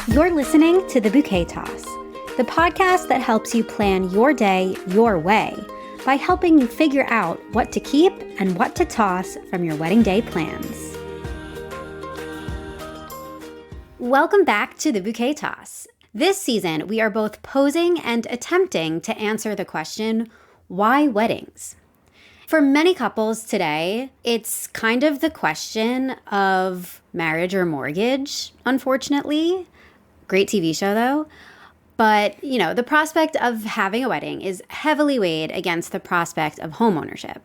You're listening to the Bouquet Toss, the podcast that helps you plan your day your way by helping you figure out what to keep and what to toss from your wedding day plans. Welcome back to the Bouquet Toss. This season, we are both posing and attempting to answer the question, why weddings? For many couples today, it's kind of the question of marriage or mortgage, unfortunately. Great TV show, though. But, the prospect of having a wedding is heavily weighed against the prospect of homeownership.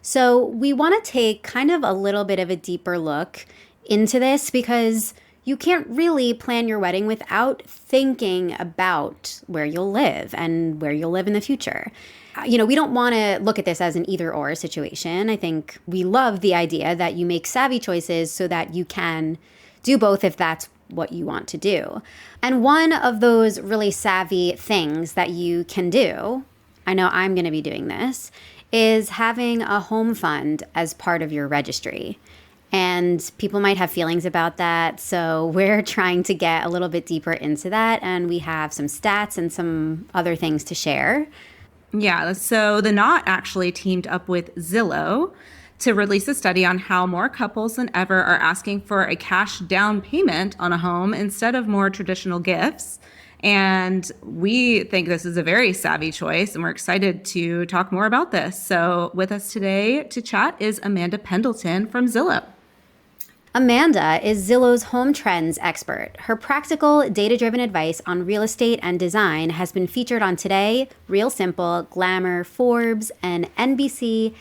So we want to take kind of a little bit of a deeper look into this because you can't really plan your wedding without thinking about where you'll live and where you'll live in the future. We don't want to look at this as an either-or situation. I think we love the idea that you make savvy choices so that you can do both if that's what you want to do. And one of those really savvy things that you can do, I know I'm going to be doing this, is having a home fund as part of your registry. And people might have feelings about that, so we're trying to get a little bit deeper into that, and we have some stats and some other things to share. Yeah, so the Knot actually teamed up with Zillow to release a study on how more couples than ever are asking for a cash down payment on a home instead of more traditional gifts. And we think this is a very savvy choice, and we're excited to talk more about this. So with us today to chat is Amanda Pendleton from Zillow. Amanda is Zillow's home trends expert. Her practical, data-driven advice on real estate and design has been featured on Today, Real Simple, Glamour, Forbes, and NBC,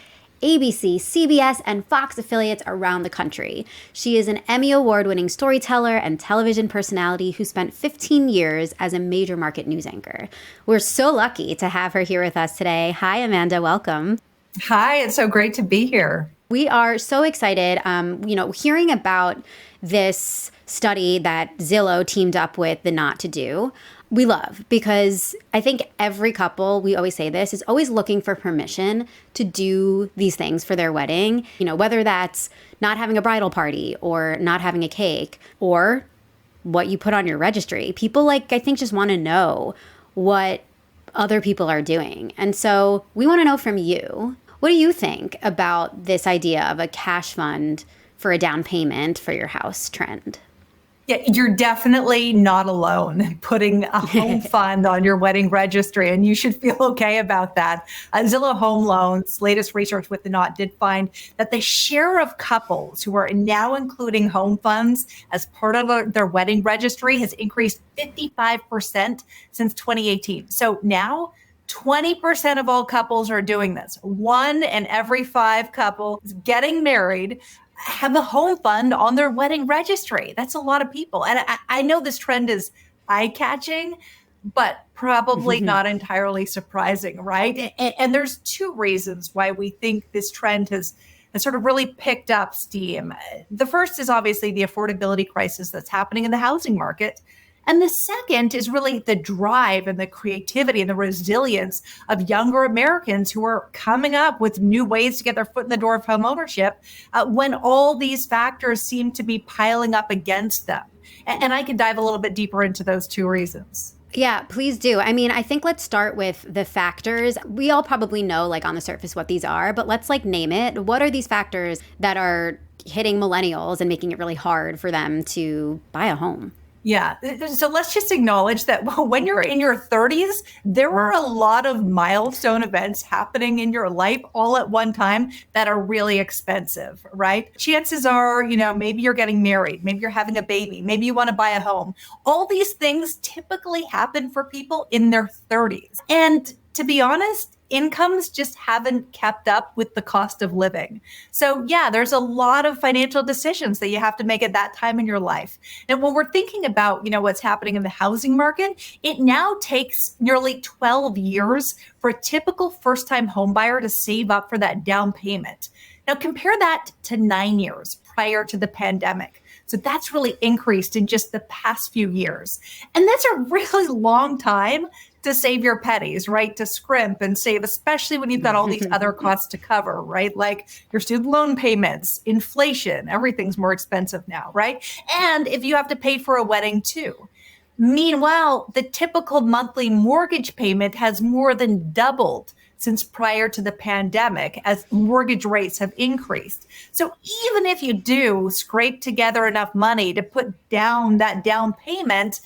ABC, CBS, and Fox affiliates around the country. She is an Emmy Award-winning storyteller and television personality who spent 15 years as a major market news anchor. We're so lucky to have her here with us today. Hi, Amanda. Welcome. Hi, it's so great to be here. We are so excited, hearing about this study that Zillow teamed up with the Knot to do. We love, because I think every couple, we always say this, is always looking for permission to do these things for their wedding. Whether that's not having a bridal party or not having a cake or what you put on your registry. People I think just want to know what other people are doing. And so we want to know from you, what do you think about this idea of a cash fund for a down payment for your house trend? Yeah, you're definitely not alone putting a home fund on your wedding registry, and you should feel okay about that. Zillow Home Loans' latest research with the Knot did find that the share of couples who are now including home funds as part of their wedding registry has increased 55% since 2018. So now 20% of all couples are doing this. 1 in every 5 couples getting married have a home fund on their wedding registry. That's a lot of people. And I know this trend is eye-catching, but probably not entirely surprising, right? And there's 2 reasons why we think this trend has sort of really picked up steam. The first is obviously the affordability crisis that's happening in the housing market. And the second is really the drive and the creativity and the resilience of younger Americans who are coming up with new ways to get their foot in the door of homeownership when all these factors seem to be piling up against them. And I can dive a little bit deeper into those 2 reasons. Yeah, please do. I think let's start with the factors. We all probably know, on the surface, what these are, but let's name it. What are these factors that are hitting millennials and making it really hard for them to buy a home? Yeah. So let's just acknowledge that when you're in your 30s, there are a lot of milestone events happening in your life all at one time that are really expensive, right? Chances are, maybe you're getting married, maybe you're having a baby, maybe you want to buy a home. All these things typically happen for people in their 30s. And to be honest, incomes just haven't kept up with the cost of living. So yeah, there's a lot of financial decisions that you have to make at that time in your life. And when we're thinking about, what's happening in the housing market, it now takes nearly 12 years for a typical first-time home buyer to save up for that down payment. Now compare that to 9 years prior to the pandemic. So that's really increased in just the past few years. And that's a really long time to save your pennies, right? To scrimp and save, especially when you've got all these other costs to cover, right? Like your student loan payments, inflation, everything's more expensive now, right? And if you have to pay for a wedding too. Meanwhile, the typical monthly mortgage payment has more than doubled since prior to the pandemic as mortgage rates have increased. So even if you do scrape together enough money to put down that down payment,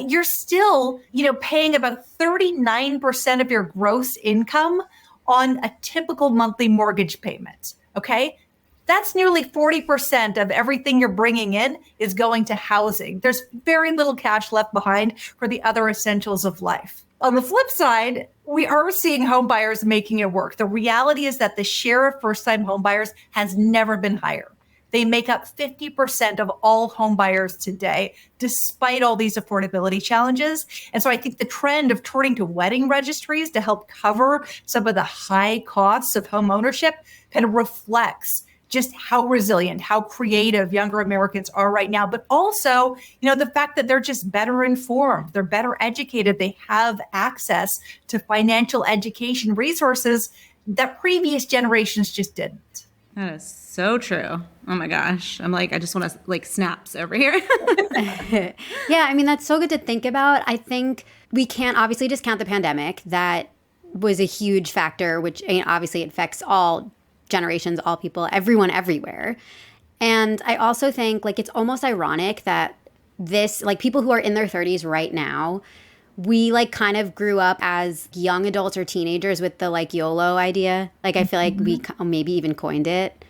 you're still, paying about 39% of your gross income on a typical monthly mortgage payment. Okay. That's nearly 40% of everything you're bringing in is going to housing. There's very little cash left behind for the other essentials of life. On the flip side, we are seeing home buyers making it work. The reality is that the share of first-time home buyers has never been higher. They make up 50% of all home buyers today, despite all these affordability challenges. And so I think the trend of turning to wedding registries to help cover some of the high costs of home ownership kind of reflects just how resilient, how creative younger Americans are right now, but also, the fact that they're just better informed, they're better educated, they have access to financial education resources that previous generations just didn't. That is so true. Oh my gosh. I'm like, I just want to snaps over here. Yeah, I mean, that's so good to think about. I think we can't obviously discount the pandemic. That was a huge factor, which obviously affects all generations, all people, everyone, everywhere. And I also think it's almost ironic that this, people who are in their 30s right now, we kind of grew up as young adults or teenagers with the YOLO idea. I feel like we maybe even coined it.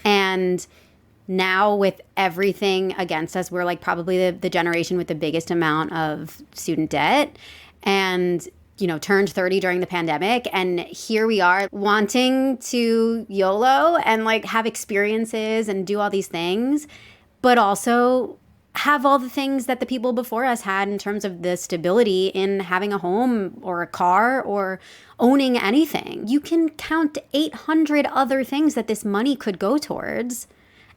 And now with everything against us, we're probably the generation with the biggest amount of student debt. And turned 30 during the pandemic. And here we are wanting to YOLO and have experiences and do all these things, but also have all the things that the people before us had in terms of the stability in having a home or a car or owning anything. You can count 800 other things that this money could go towards.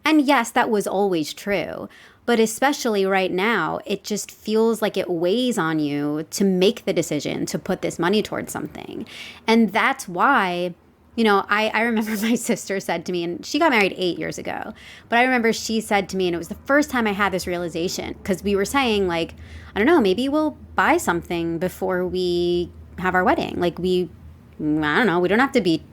And yes, that was always true. But especially right now, it just feels like it weighs on you to make the decision to put this money towards something. And that's why, I remember my sister said to me, and she got married 8 years ago, but I remember she said to me, and it was the first time I had this realization, because we were saying I don't know, maybe we'll buy something before we have our wedding. I don't know, we don't have to be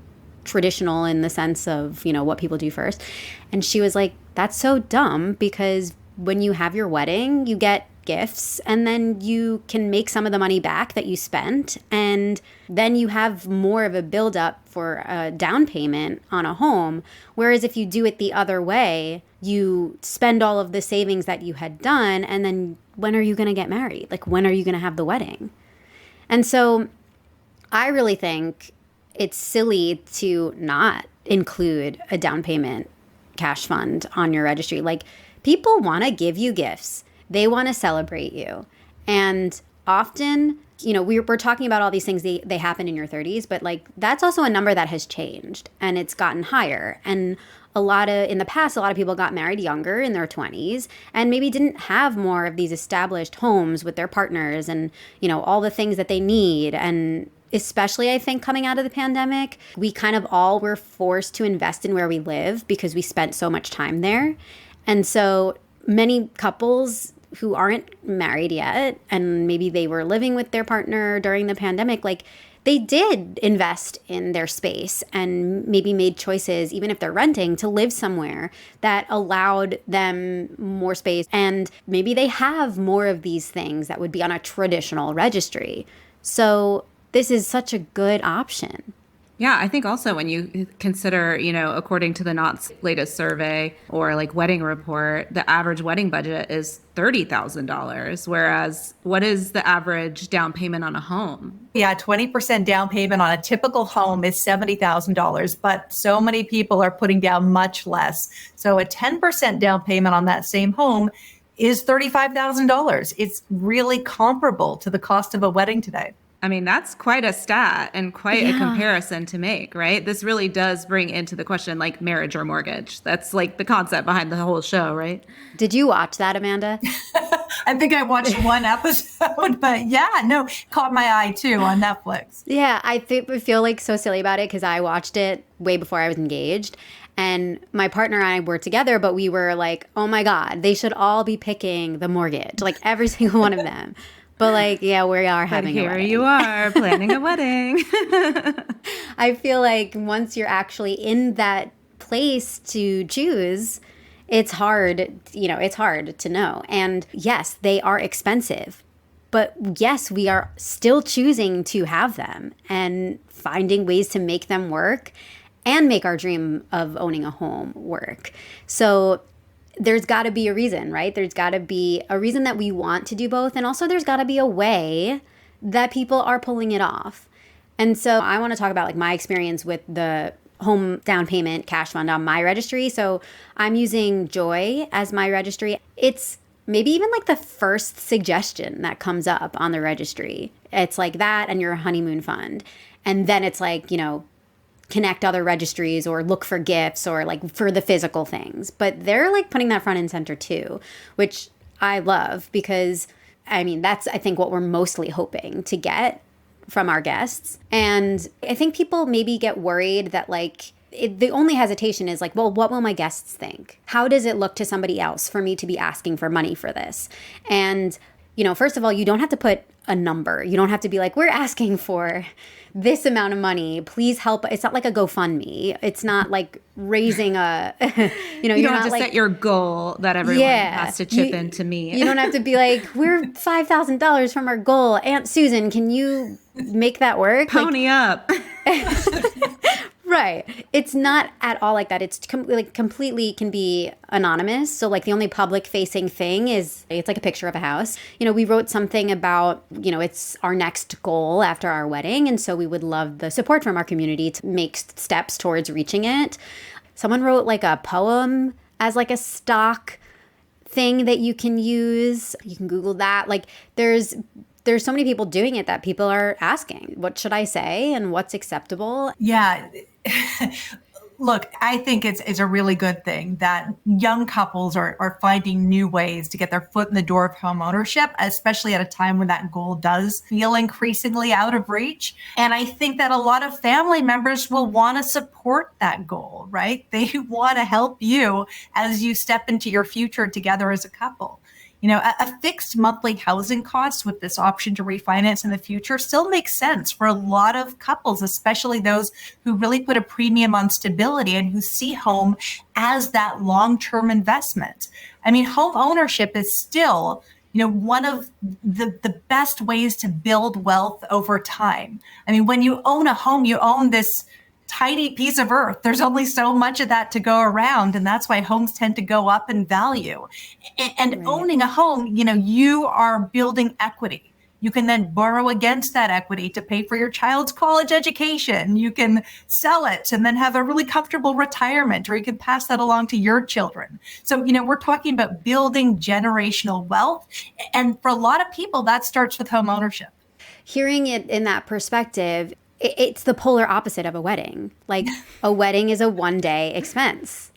traditional in the sense of, what people do first. And she was like, that's so dumb, because when you have your wedding, you get gifts and then you can make some of the money back that you spent. And then you have more of a buildup for a down payment on a home. Whereas if you do it the other way, you spend all of the savings that you had done. And then when are you going to get married? When are you going to have the wedding? And so I really think it's silly to not include a down payment cash fund on your registry. People want to give you gifts. They want to celebrate you. And often, we're talking about all these things, they happen in your 30s, but that's also a number that has changed and it's gotten higher. And in the past, a lot of people got married younger in their 20s and maybe didn't have more of these established homes with their partners and, all the things that they need. And especially, I think, coming out of the pandemic, we kind of all were forced to invest in where we live because we spent so much time there. And so many couples who aren't married yet, and maybe they were living with their partner during the pandemic, they did invest in their space and maybe made choices, even if they're renting, to live somewhere that allowed them more space. And maybe they have more of these things that would be on a traditional registry. So this is such a good option. Yeah, I think also when you consider, according to the Knott's latest survey or wedding report, the average wedding budget is $30,000. Whereas what is the average down payment on a home? Yeah, 20% down payment on a typical home is $70,000, but so many people are putting down much less. So a 10% down payment on that same home is $35,000. It's really comparable to the cost of a wedding today. I mean, that's quite a stat and quite a comparison to make, right? This really does bring into the question marriage or mortgage. That's the concept behind the whole show, right? Did you watch that, Amanda? I think I watched one episode, but caught my eye too on Netflix. Yeah, I feel so silly about it because I watched it way before I was engaged. And my partner and I were together, but we were like, oh my God, they should all be picking the mortgage, like every single one of them. But like, yeah, we are having a wedding. Here you are planning a wedding. I feel like once you're actually in that place to choose, it's hard, it's hard to know. And yes, they are expensive. But yes, we are still choosing to have them and finding ways to make them work and make our dream of owning a home work. So there's got to be a reason, right? There's got to be a reason that we want to do both. And also there's got to be a way that people are pulling it off. And so I want to talk about like my experience with the home down payment cash fund on my registry. So I'm using Joy as my registry. It's maybe even like the first suggestion that comes up on the registry. It's like that and your honeymoon fund. And then it's like, connect other registries or look for gifts or like for the physical things. But they're like putting that front and center too, which I love because that's I think what we're mostly hoping to get from our guests. And I think people maybe get worried that like the only hesitation is like, well, what will my guests think? How does it look to somebody else for me to be asking for money for this? And, first of all, you don't have to put a number. You don't have to be like, we're asking for this amount of money. Please help. It's not like a GoFundMe. It's not like raising a, you don't have to set your goal that everyone has to chip in to meet. You don't have to be like, we're $5,000 from our goal. Aunt Susan, can you make that work? Pony up. Right. It's not at all like that. It's completely can be anonymous. So like the only public facing thing is it's like a picture of a house. We wrote something about, it's our next goal after our wedding. And so we would love the support from our community to make steps towards reaching it. Someone wrote like a poem as like a stock thing that you can use. You can Google that. Like there's so many people doing it that people are asking, what should I say and what's acceptable? Yeah. Look, I think it's a really good thing that young couples are finding new ways to get their foot in the door of home ownership, especially at a time when that goal does feel increasingly out of reach. And I think that a lot of family members will want to support that goal, right? They want to help you as you step into your future together as a couple. A fixed monthly housing cost with this option to refinance in the future still makes sense for a lot of couples, especially those who really put a premium on stability and who see home as that long-term investment. Home ownership is still, one of the best ways to build wealth over time. When you own a home, you own this tiny piece of earth. There's only so much of that to go around. And that's why homes tend to go up in value. And right. Owning a home, you are building equity. You can then borrow against that equity to pay for your child's college education. You can sell it and then have a really comfortable retirement, or you can pass that along to your children. So, we're talking about building generational wealth. And for a lot of people, that starts with home ownership. Hearing it in that perspective, it's the polar opposite of a wedding. Like a wedding is a one-day expense.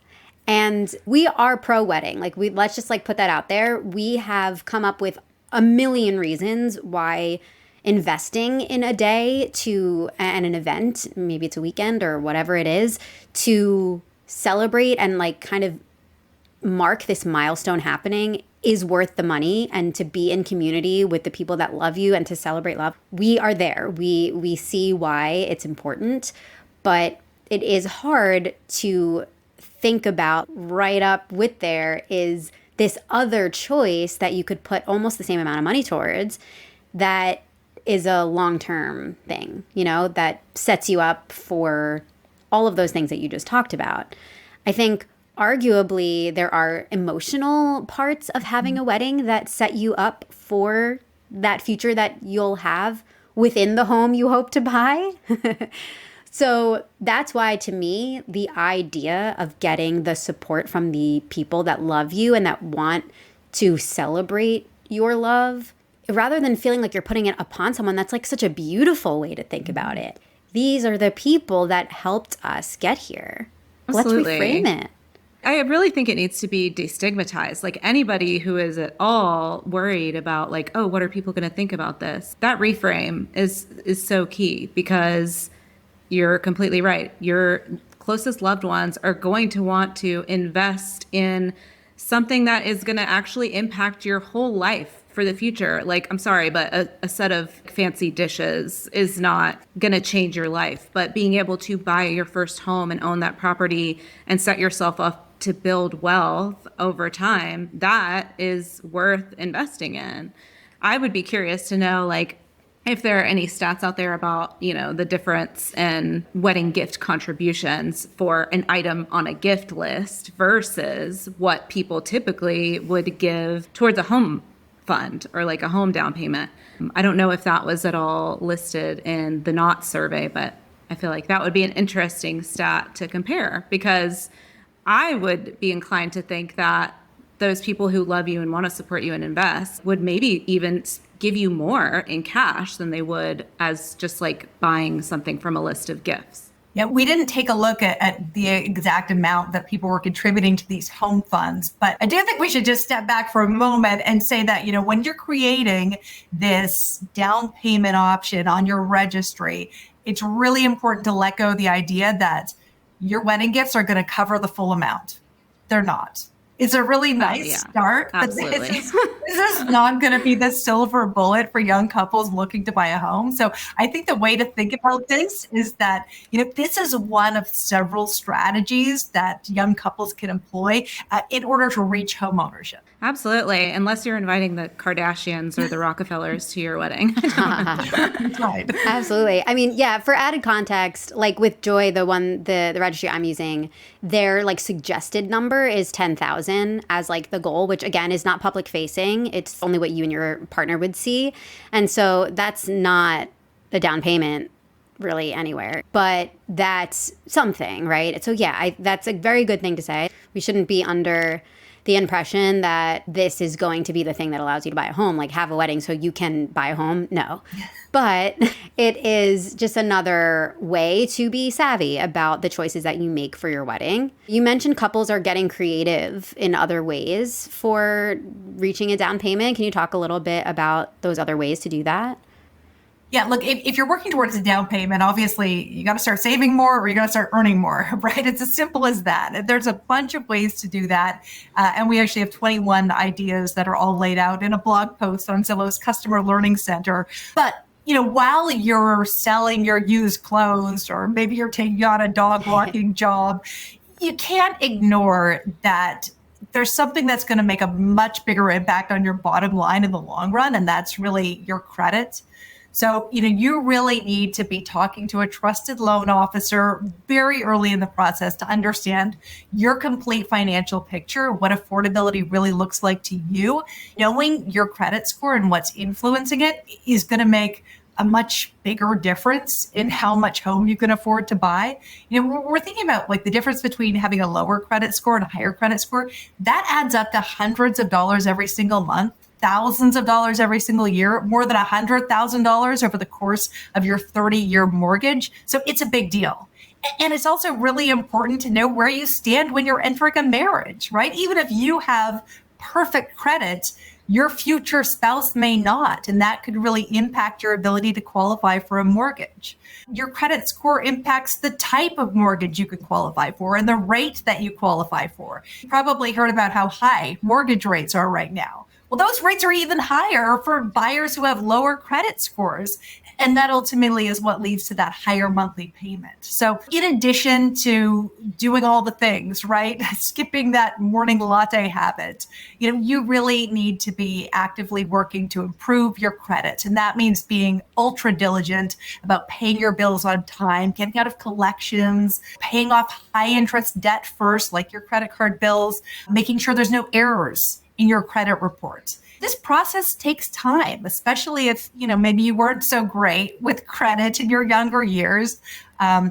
And we are pro-wedding. Like let's just like put that out there. We have come up with a million reasons why investing in a day to an event, maybe it's a weekend or whatever it is, to celebrate and like kind of mark this milestone happening is worth the money, and to be in community with the people that love you and to celebrate love. We are there. We see why it's important, but it is hard to think about. Right up with there is this other choice that you could put almost the same amount of money towards that is a long-term thing, that sets you up for all of those things that you just talked about. I think arguably, there are emotional parts of having a wedding that set you up for that future that you'll have within the home you hope to buy. So that's why, to me, the idea of getting the support from the people that love you and that want to celebrate your love, rather than feeling like you're putting it upon someone, that's like such a beautiful way to think about it. These are the people that helped us get here. Absolutely. Let's reframe it. I really think it needs to be destigmatized. Like anybody who is at all worried about like, oh, what are people going to think about this? That reframe is so key, because you're completely right. You're closest loved ones are going to want to invest in something that is going to actually impact your whole life for the future. Like, I'm sorry, but a set of fancy dishes is not going to change your life. But being able to buy your first home and own that property and set yourself up to build wealth over time, that is worth investing in. I would be curious to know, like, if there are any stats out there about, the difference in wedding gift contributions for an item on a gift list versus what people typically would give towards a home fund or like a home down payment. I don't know if that was at all listed in the NOT survey, but I feel like that would be an interesting stat to compare, because I would be inclined to think that those people who love you and want to support you and invest would maybe even give you more in cash than they would as just like buying something from a list of gifts. Yeah, we didn't take a look at the exact amount that people were contributing to these home funds, but I do think we should just step back for a moment and say that, when you're creating this down payment option on your registry, it's really important to let go of the idea that your wedding gifts are going to cover the full amount. They're not. It's a really nice start, but this is not going to be the silver bullet for young couples looking to buy a home. So I think the way to think about this is that, this is one of several strategies that young couples can employ in order to reach home ownership. Absolutely. Unless you're inviting the Kardashians or the Rockefellers to your wedding. Right. Absolutely. I mean, yeah, for added context, like with Joy, the registry I'm using, their like suggested number is 10,000 as like the goal, which again is not public facing. It's only what you and your partner would see. And so that's not the down payment really anywhere, but that's something, right? So yeah, that's a very good thing to say. We shouldn't be under the impression that this is going to be the thing that allows you to buy a home, like have a wedding so you can buy a home. No, but it is just another way to be savvy about the choices that you make for your wedding. You mentioned couples are getting creative in other ways for reaching a down payment. Can you talk a little bit about those other ways to do that? Yeah, look, if you're working towards a down payment, obviously you got to start saving more or you got to start earning more, right? It's as simple as that. There's a bunch of ways to do that. And we actually have 21 ideas that are all laid out in a blog post on Zillow's Customer Learning Center. But while you're selling your used clothes, or maybe you're taking on a dog walking job, you can't ignore that there's something that's going to make a much bigger impact on your bottom line in the long run, and that's really your credit. So, you really need to be talking to a trusted loan officer very early in the process to understand your complete financial picture, what affordability really looks like to you. Knowing your credit score and what's influencing it is going to make a much bigger difference in how much home you can afford to buy. We're thinking about like the difference between having a lower credit score and a higher credit score. That adds up to hundreds of dollars every single month. Thousands of dollars every single year, more than $100,000 over the course of your 30-year mortgage. So it's a big deal. And it's also really important to know where you stand when you're entering a marriage, right? Even if you have perfect credit, your future spouse may not, and that could really impact your ability to qualify for a mortgage. Your credit score impacts the type of mortgage you could qualify for and the rate that you qualify for. You probably heard about how high mortgage rates are right now. Well, those rates are even higher for buyers who have lower credit scores. And that ultimately is what leads to that higher monthly payment. So in addition to doing all the things, right, skipping that morning latte habit, you really need to be actively working to improve your credit. And that means being ultra diligent about paying your bills on time, getting out of collections, paying off high interest debt first, like your credit card bills, making sure there's no errors in your credit report. This process takes time, especially if, maybe you weren't so great with credit in your younger years.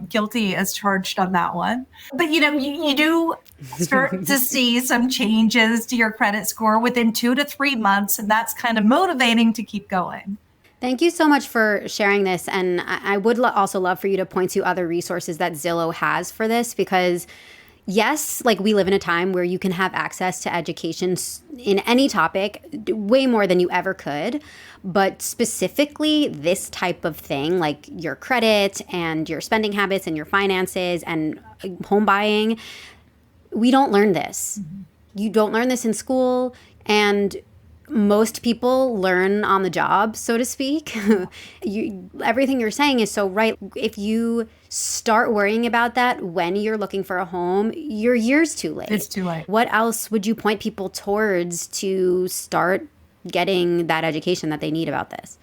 Guilty as charged on that one. But, you do start to see some changes to your credit score within 2 to 3 months, and that's kind of motivating to keep going. Thank you so much for sharing this. And I would also love for you to point to other resources that Zillow has for this, because yes, like we live in a time where you can have access to education in any topic way more than you ever could. But specifically this type of thing, like your credit and your spending habits and your finances and home buying, we don't learn this. You don't learn this in school. And most people learn on the job, so to speak. Everything you're saying is so right. If you start worrying about that when you're looking for a home, you're years too late. It's too late. What else would you point people towards to start getting that education that they need about this?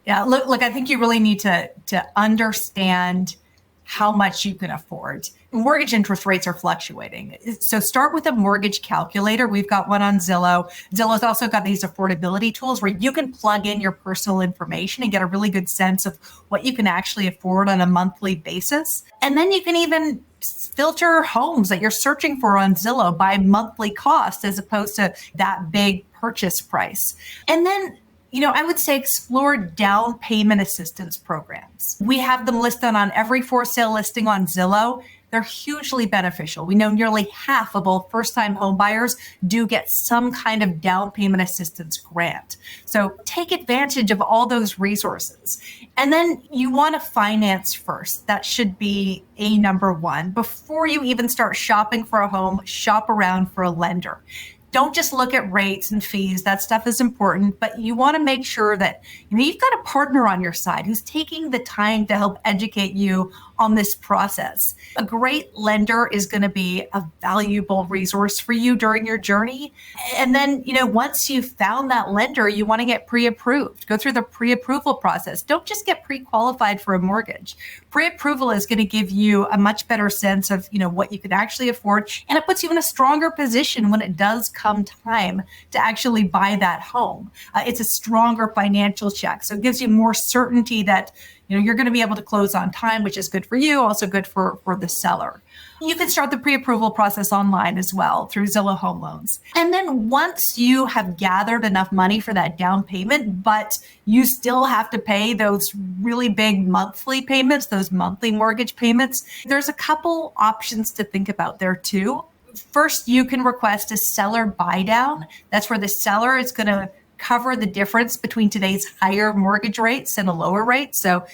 Yeah, look, I think you really need to understand how much you can afford. Mortgage interest rates are fluctuating. So start with a mortgage calculator. We've got one on Zillow. Zillow's also got these affordability tools where you can plug in your personal information and get a really good sense of what you can actually afford on a monthly basis. And then you can even filter homes that you're searching for on Zillow by monthly cost as opposed to that big purchase price. And then I would say explore down payment assistance programs. We have them listed on every for sale listing on Zillow. They're hugely beneficial. We know nearly half of all first-time home buyers do get some kind of down payment assistance grant. So take advantage of all those resources. And then you want to finance first. That should be a number one. Before you even start shopping for a home, shop around for a lender. Don't just look at rates and fees. That stuff is important, but you want to make sure that you've got a partner on your side who's taking the time to help educate you on this process. A great lender is going to be a valuable resource for you during your journey. And then, once you've found that lender, you want to get pre-approved. Go through the pre-approval process. Don't just get pre-qualified for a mortgage. Pre-approval is going to give you a much better sense of, what you can actually afford. And it puts you in a stronger position when it does come time to actually buy that home. It's a stronger financial check. So it gives you more certainty that you're going to be able to close on time, which is good for you, also good for the seller. You can start the pre-approval process online as well through Zillow Home Loans. And then once you have gathered enough money for that down payment, but you still have to pay those really big monthly payments, those monthly mortgage payments, there's a couple options to think about there too. First, you can request a seller buy down. That's where the seller is going to cover the difference between today's higher mortgage rates and a lower rate. So,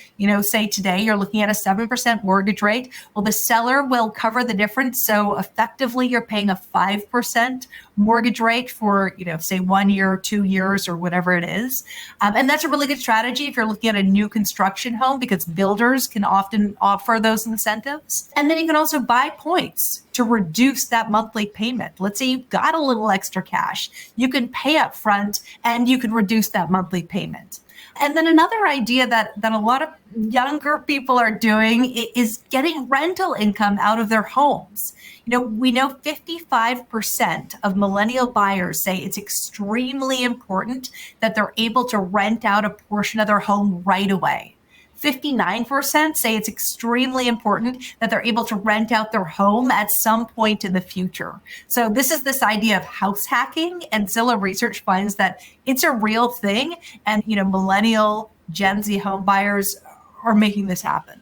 say today you're looking at a 7% mortgage rate. Well, the seller will cover the difference. So effectively you're paying a 5% mortgage rate for, say 1 year or 2 years or whatever it is. And that's a really good strategy if you're looking at a new construction home because builders can often offer those incentives. And then you can also buy points to reduce that monthly payment. Let's say you've got a little extra cash. You can pay up front and you can reduce that monthly payment. And then another idea that a lot of younger people are doing is getting rental income out of their homes. We know 55% of millennial buyers say it's extremely important that they're able to rent out a portion of their home right away. 59% say it's extremely important that they're able to rent out their home at some point in the future. So this is this idea of house hacking, and Zillow research finds that it's a real thing. And, millennial Gen Z home buyers are making this happen.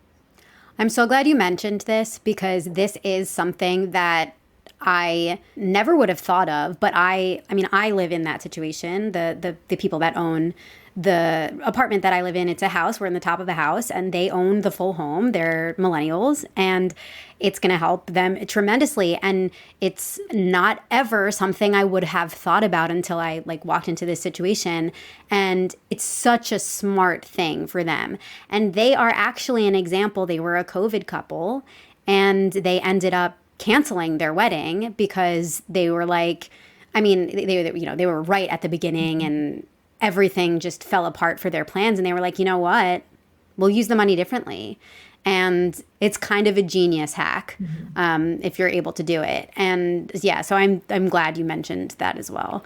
I'm so glad you mentioned this because this is something that I never would have thought of, but I live in that situation. The people that own the apartment that I live in, it's a house. We're in the top of the house and they own the full home. They're millennials and it's going to help them tremendously. And it's not ever something I would have thought about until I walked into this situation. And it's such a smart thing for them. And they are actually an example. They were a COVID couple and they ended up canceling their wedding because they were they were right at the beginning and everything just fell apart for their plans. And they were like, you know what? We'll use the money differently. And it's kind of a genius hack if you're able to do it. And yeah, so I'm glad you mentioned that as well.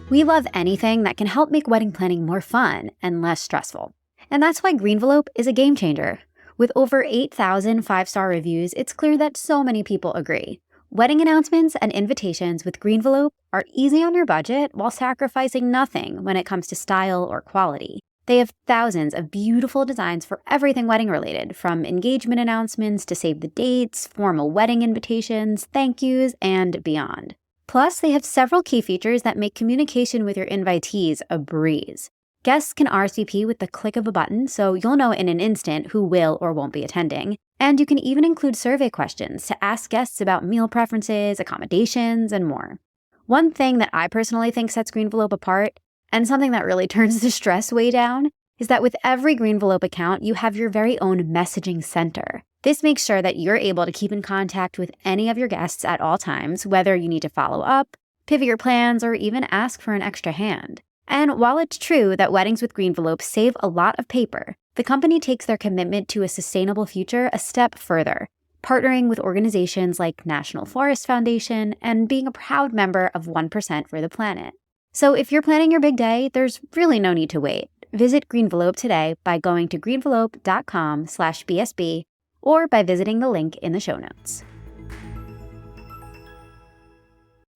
We love anything that can help make wedding planning more fun and less stressful. And that's why Greenvelope is a game changer. With over 8,000 five-star reviews, it's clear that so many people agree. Wedding announcements and invitations with Greenvelope are easy on your budget while sacrificing nothing when it comes to style or quality. They have thousands of beautiful designs for everything wedding related, from engagement announcements to save the dates, formal wedding invitations, thank yous, and beyond. Plus, they have several key features that make communication with your invitees a breeze. Guests can RSVP with the click of a button, so you'll know in an instant who will or won't be attending. And you can even include survey questions to ask guests about meal preferences, accommodations, and more. One thing that I personally think sets Greenvelope apart, and something that really turns the stress way down, is that with every Greenvelope account, you have your very own messaging center. This makes sure that you're able to keep in contact with any of your guests at all times, whether you need to follow up, pivot your plans, or even ask for an extra hand. And while it's true that weddings with Greenvelope save a lot of paper, the company takes their commitment to a sustainable future a step further, partnering with organizations like National Forest Foundation and being a proud member of 1% for the Planet. So if you're planning your big day, there's really no need to wait. Visit Greenvelope today by going to greenvelope.com/BSB or by visiting the link in the show notes.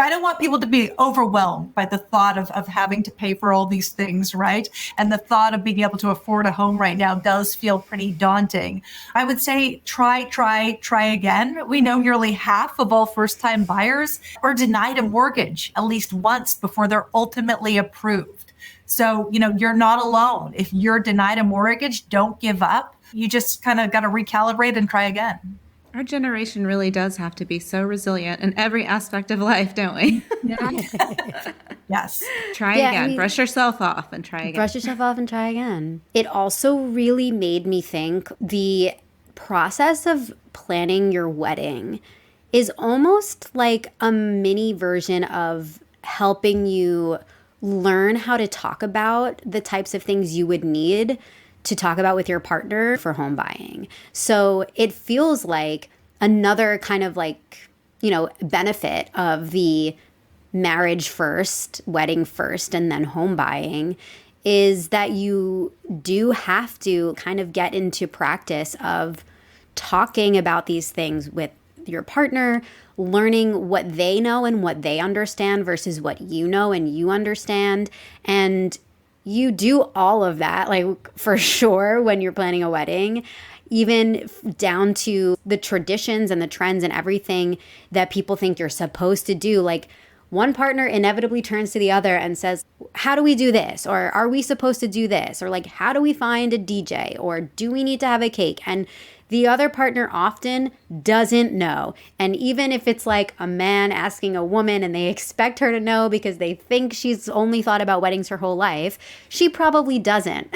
I don't want people to be overwhelmed by the thought of having to pay for all these things, right? And the thought of being able to afford a home right now does feel pretty daunting. I would say try again. We know nearly half of all first-time buyers are denied a mortgage at least once before they're ultimately approved. So, you're not alone. If you're denied a mortgage, don't give up. You just kind of got to recalibrate and try again. Our generation really does have to be so resilient in every aspect of life, don't we? Yes. Try again. Brush yourself off and try again. Brush yourself off and try again. It also really made me think the process of planning your wedding is almost like a mini version of helping you learn how to talk about the types of things you would need to talk about with your partner for home buying. So it feels like another kind of benefit of the marriage first, wedding first, and then home buying is that you do have to kind of get into practice of talking about these things with your partner, learning what they know and what they understand versus what you know and you understand. And you do all of that, for sure, when you're planning a wedding, even down to the traditions and the trends and everything that people think you're supposed to do. One partner inevitably turns to the other and says, how do we do this? Or are we supposed to do this? Or how do we find a DJ? Or do we need to have a cake? And the other partner often doesn't know. And even if it's a man asking a woman and they expect her to know because they think she's only thought about weddings her whole life, she probably doesn't.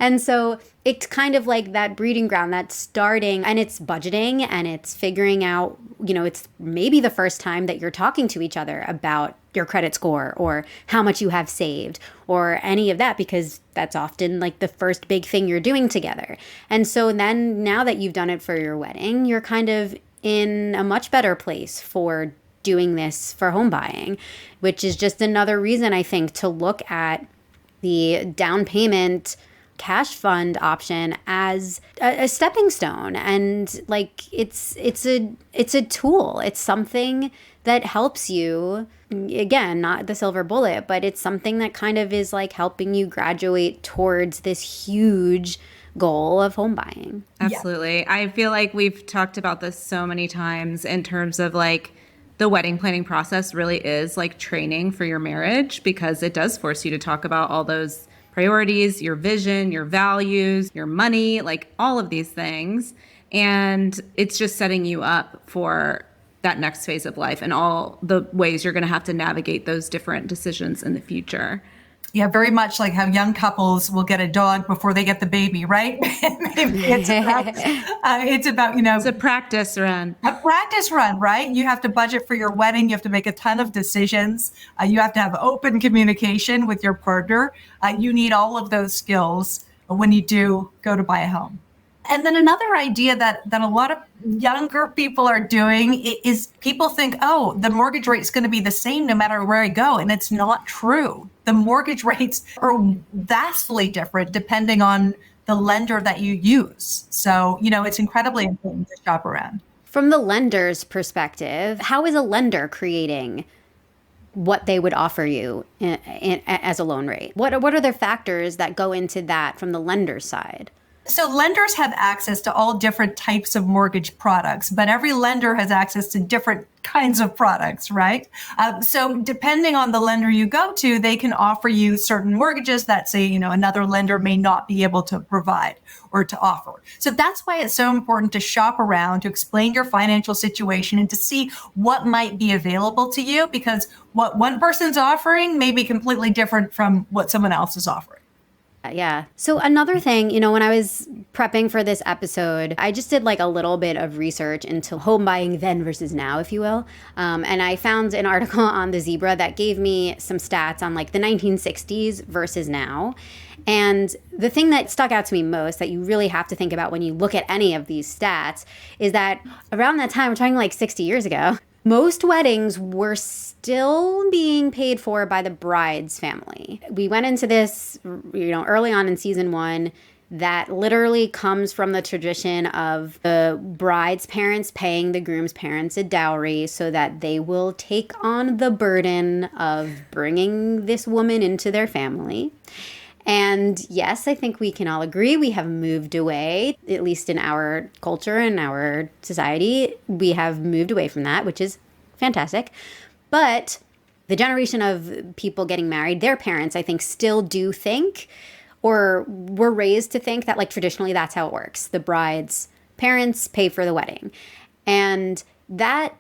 And so it's kind of like that breeding ground that's starting, and it's budgeting and it's figuring out, it's maybe the first time that you're talking to each other about your credit score or how much you have saved or any of that, because that's often the first big thing you're doing together. And so then now that you've done it for your wedding, you're kind of in a much better place for doing this for home buying, which is just another reason I think to look at the down payment cash fund option as a stepping stone. And it's a tool. It's something that helps you, again, not the silver bullet, but it's something that kind of is helping you graduate towards this huge goal of home buying. Absolutely. Yeah. I feel like we've talked about this so many times in terms of the wedding planning process really is training for your marriage, because it does force you to talk about all those priorities, your vision, your values, your money, all of these things. And it's just setting you up for that next phase of life and all the ways you're going to have to navigate those different decisions in the future. Yeah, very much like how young couples will get a dog before they get the baby, right? it's about, It's a practice run. A practice run, right? You have to budget for your wedding. You have to make a ton of decisions. You have to have open communication with your partner. You need all of those skills when you do go to buy a home. And then another idea that a lot of younger people are doing is people think, oh, the mortgage rate is going to be the same no matter where I go. And it's not true. The mortgage rates are vastly different depending on the lender that you use. So, it's incredibly important to shop around. From the lender's perspective, how is a lender creating what they would offer you as a loan rate? What are the factors that go into that from the lender's side? So lenders have access to all different types of mortgage products, but every lender has access to different kinds of products, right? So depending on the lender you go to, they can offer you certain mortgages that say, another lender may not be able to provide or to offer. So that's why it's so important to shop around, to explain your financial situation and to see what might be available to you, because what one person's offering may be completely different from what someone else is offering. Yeah. So another thing, when I was prepping for this episode, I just did like a little bit of research into home buying then versus now, if you will. And I found an article on the Zebra that gave me some stats on like the 1960s versus now. And the thing that stuck out to me most that you really have to think about when you look at any of these stats is that around that time, we're talking like 60 years ago, most weddings were still being paid for by the bride's family. We went into this, early on in season 1. That literally comes from the tradition of the bride's parents paying the groom's parents a dowry so that they will take on the burden of bringing this woman into their family. And yes, I think we can all agree we have moved away, at least in our culture and our society. We have moved away from that, which is fantastic. But the generation of people getting married, their parents, I think, still do think, or were raised to think that, like, traditionally that's how it works. The bride's parents pay for the wedding. And that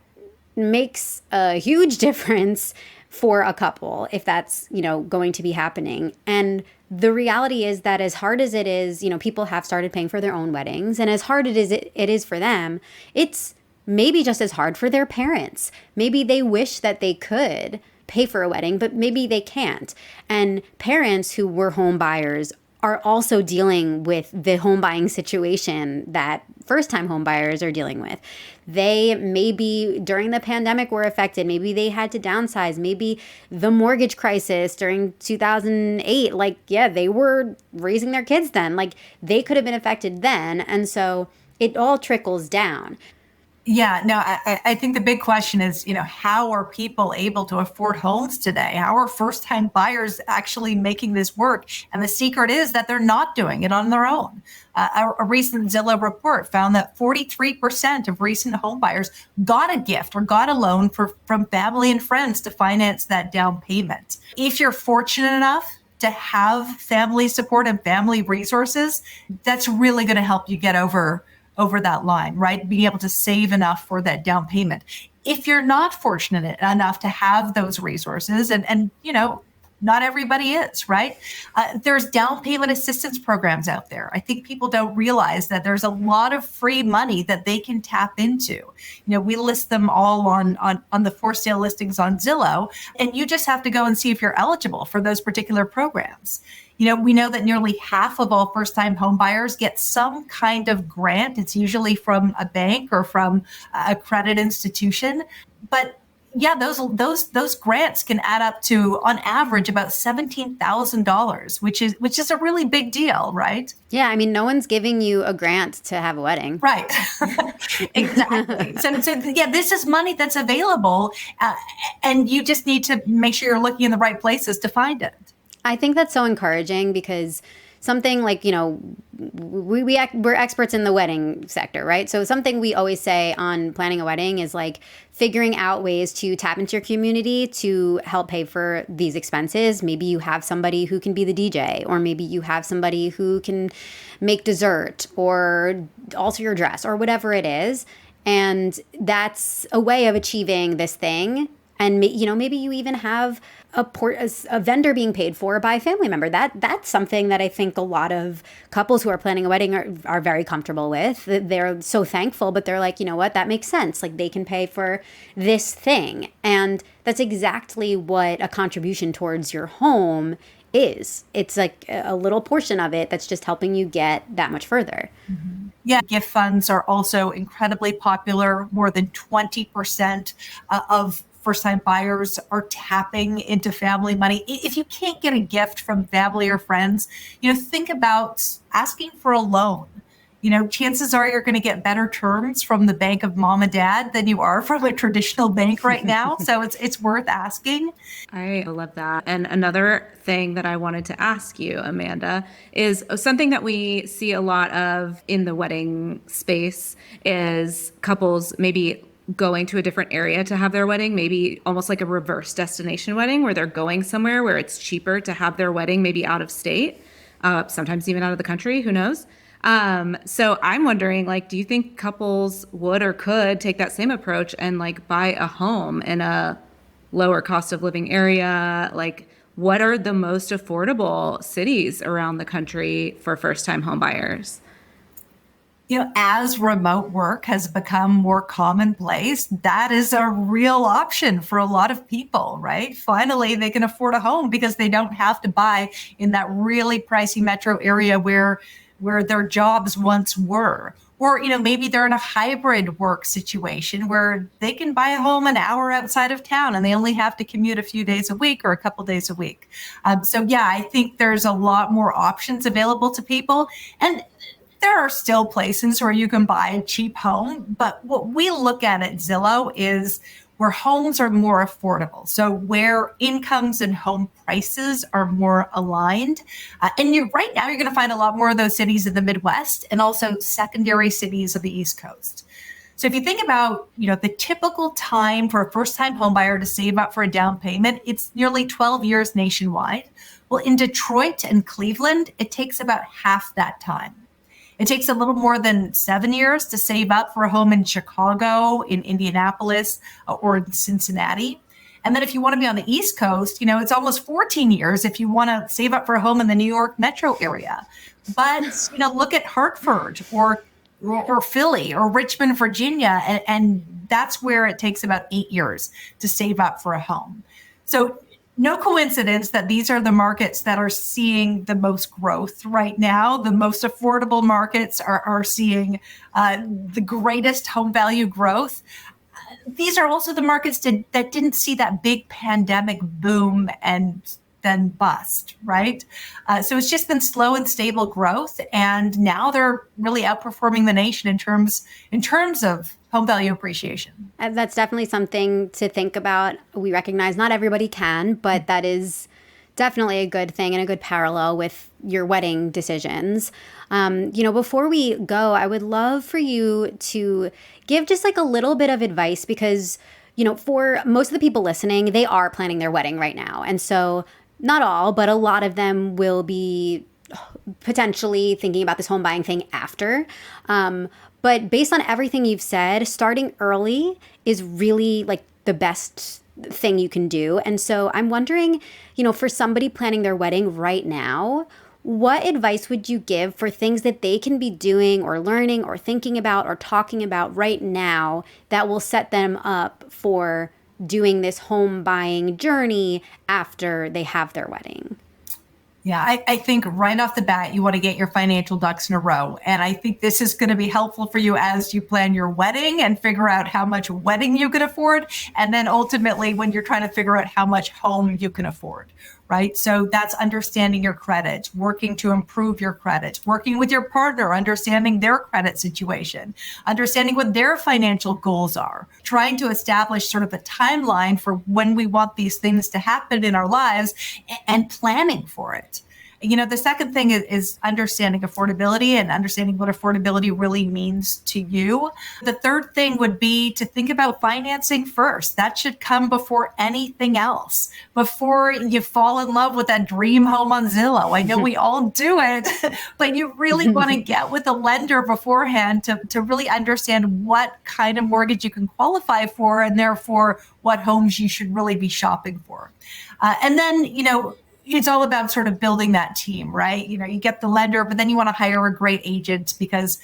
makes a huge difference for a couple if that's, going to be happening. And the reality is that as hard as it is, people have started paying for their own weddings, and as hard it is for them, it's maybe just as hard for their parents. Maybe they wish that they could pay for a wedding, but maybe they can't. And parents who were home buyers are also dealing with the home buying situation that first-time home buyers are dealing with. They maybe during the pandemic were affected. Maybe they had to downsize. Maybe the mortgage crisis during 2008, they were raising their kids then. They could have been affected then. And so it all trickles down. Yeah, no, I think the big question is, how are people able to afford homes today? How are first-time buyers actually making this work? And the secret is that they're not doing it on their own. A recent Zillow report found that 43% of recent home buyers got a gift or got a loan from family and friends to finance that down payment. If you're fortunate enough to have family support and family resources, that's really going to help you get over that line, right? Being able to save enough for that down payment. If you're not fortunate enough to have those resources, and not everybody is, right? There's down payment assistance programs out there. I think people don't realize that there's a lot of free money that they can tap into. We list them all on the for sale listings on Zillow, and you just have to go and see if you're eligible for those particular programs. We know that nearly half of all first-time home buyers get some kind of grant. It's usually from a bank or from a credit institution. But yeah, those grants can add up to, on average, about $17,000, which is a really big deal, right? Yeah, I mean, no one's giving you a grant to have a wedding. Right. Exactly. So yeah, this is money that's available, and you just need to make sure you're looking in the right places to find it. I think that's so encouraging because something like, we're experts in the wedding sector, right? So something we always say on planning a wedding is figuring out ways to tap into your community to help pay for these expenses. Maybe you have somebody who can be the DJ, or maybe you have somebody who can make dessert or alter your dress or whatever it is. And that's a way of achieving this thing. And, maybe you even have a vendor being paid for by a family member. That's something that I think a lot of couples who are planning a wedding are very comfortable with. They're so thankful, but they're like, you know what, that makes sense. They can pay for this thing. And that's exactly what a contribution towards your home is. It's like a little portion of it that's just helping you get that much further. Mm-hmm. Yeah, gift funds are also incredibly popular. More than 20% of first-time buyers are tapping into family money. If you can't get a gift from family or friends, think about asking for a loan. chances are you're going to get better terms from the bank of mom and dad than you are from a traditional bank right now. So it's worth asking. I love that. And another thing that I wanted to ask you, Amanda, is something that we see a lot of in the wedding space is couples maybe going to a different area to have their wedding, maybe almost like a reverse destination wedding where they're going somewhere where it's cheaper to have their wedding, maybe out of state, sometimes even out of the country, who knows? So I'm wondering, do you think couples would or could take that same approach and buy a home in a lower cost of living area? What are the most affordable cities around the country for first-time home buyers? As remote work has become more commonplace, that is a real option for a lot of people, right? Finally, they can afford a home because they don't have to buy in that really pricey metro area where their jobs once were. Or, maybe they're in a hybrid work situation where they can buy a home an hour outside of town and they only have to commute a few days a week or a couple days a week. So yeah, I think there's a lot more options available to people. And there are still places where you can buy a cheap home. But what we look at Zillow is where homes are more affordable. So where incomes and home prices are more aligned. And right now, you're going to find a lot more of those cities in the Midwest and also secondary cities of the East Coast. So if you think about, the typical time for a first-time home buyer to save up for a down payment, it's nearly 12 years nationwide. Well, in Detroit and Cleveland, it takes about half that time. It takes a little more than 7 years to save up for a home in Chicago, in Indianapolis, or in Cincinnati. And then if you want to be on the East Coast, it's almost 14 years if you want to save up for a home in the New York metro area. But, look at Hartford or Philly or Richmond, Virginia, and that's where it takes about 8 years to save up for a home. So no coincidence that these are the markets that are seeing the most growth right now. The most affordable markets are seeing the greatest home value growth. These are also the markets that didn't see that big pandemic boom and then bust, right? So it's just been slow and stable growth. And now they're really outperforming the nation in terms of home value appreciation. That's definitely something to think about. We recognize not everybody can, but that is definitely a good thing and a good parallel with your wedding decisions. Before we go, I would love for you to give just a little bit of advice because, for most of the people listening, they are planning their wedding right now. And so not all, but a lot of them will be potentially thinking about this home buying thing after. But based on everything you've said, starting early is really the best thing you can do. And so I'm wondering, for somebody planning their wedding right now, what advice would you give for things that they can be doing or learning or thinking about or talking about right now that will set them up for doing this home buying journey after they have their wedding? Yeah, I think right off the bat, you want to get your financial ducks in a row. And I think this is going to be helpful for you as you plan your wedding and figure out how much wedding you can afford. And then ultimately, when you're trying to figure out how much home you can afford, right? So that's understanding your credit, working to improve your credit, working with your partner, understanding their credit situation, understanding what their financial goals are, trying to establish sort of a timeline for when we want these things to happen in our lives and planning for it. The second thing is understanding affordability and understanding what affordability really means to you. The third thing would be to think about financing first. That should come before anything else, before you fall in love with that dream home on Zillow. I know we all do it, but you really want to get with a lender beforehand to really understand what kind of mortgage you can qualify for and therefore what homes you should really be shopping for. And then, it's all about sort of building that team, right? You get the lender, but then you want to hire a great agent because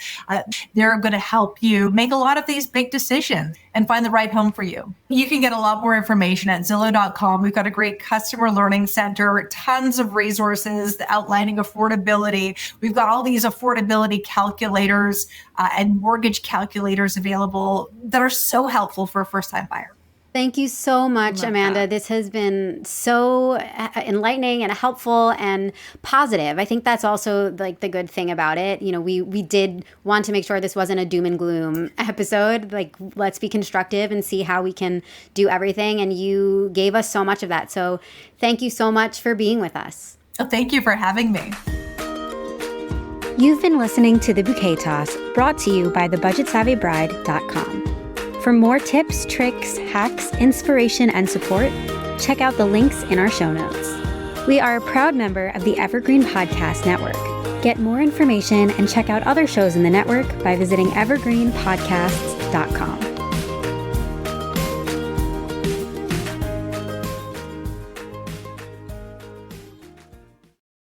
they're going to help you make a lot of these big decisions and find the right home for you. You can get a lot more information at Zillow.com. We've got a great customer learning center, tons of resources outlining affordability. We've got all these affordability calculators and mortgage calculators available that are so helpful for a first-time buyer. Thank you so much, Amanda. That. This has been so enlightening and helpful and positive. I think that's also like the good thing about it. You know, we did want to make sure this wasn't a doom and gloom episode. Like, let's be constructive and see how we can do everything. And you gave us so much of that. So thank you so much for being with us. Oh, thank you for having me. You've been listening to The Bouquet Toss, brought to you by thebudgetsavvybride.com. For more tips, tricks, hacks, inspiration, and support, check out the links in our show notes. We are a proud member of the Evergreen Podcast Network. Get more information and check out other shows in the network by visiting evergreenpodcasts.com.